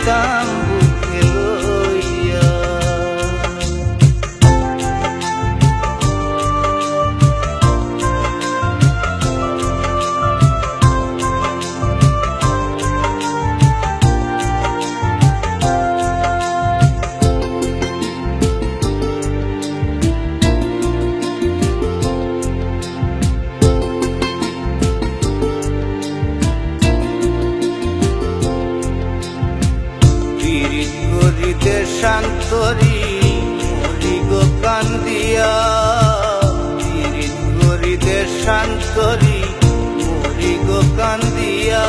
থাকিতাম বুকে লইয়া। পীড়িত করিতে শান্তরি মরি গো কান্দিয়া, পীড়িত করিতে শান্তরি মরি গো কান্দিয়া।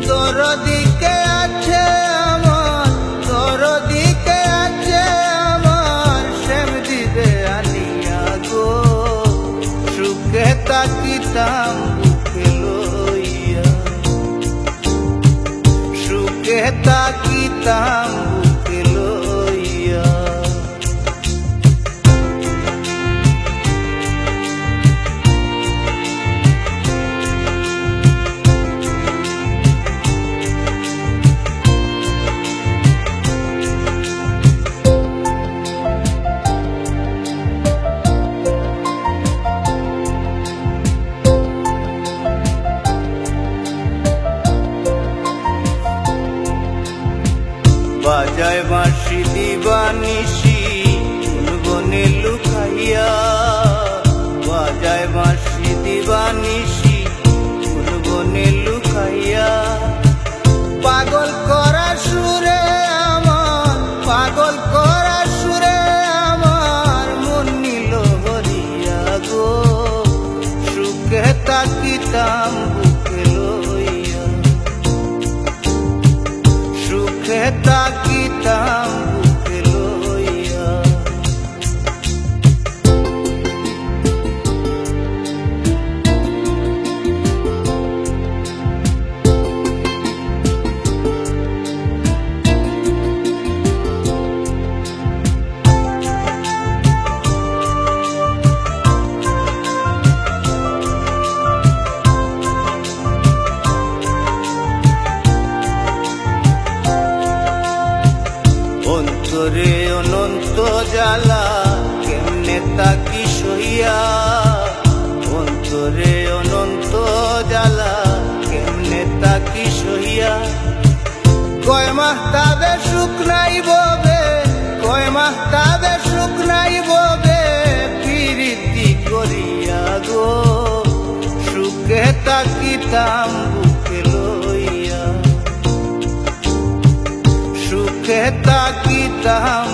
দরদিকে আছে আমার, দরদিকে আছে আমার, শ্যাম দিবে আনিয়া গো। সুখে থাকিতাম বুকে লইয়া, সুখে থাকিতাম বুকে লইয়া। বাজায় বাঁশি দিবানিশি কোন বনে লুকাইয়া, বাজায় বাঁশি দিবানিশি কোন বনে লুকাইয়া। পাগল করা সুরে আমার, পাগল করা সুরে আমার, মন নিল হরিয়া গো। সুখে থাকিতাম বুকে লইয়া, সুখে থাকিতাম বুকে লইয়া। অন্তরে অনন্ত জ্বালা কেমনে তাকি সইয়া, অন্তরে অনন্ত জ্বালা কেমনে তাকি সইয়া। কয় মাস তাদের সুখ নাই ববে, কয় মাস তাদের সুখ নাই ববে, প্রীতি করিয়া গো। সুখে থাকিতাম বুকে লইয়া, সুখে থাকিতাম।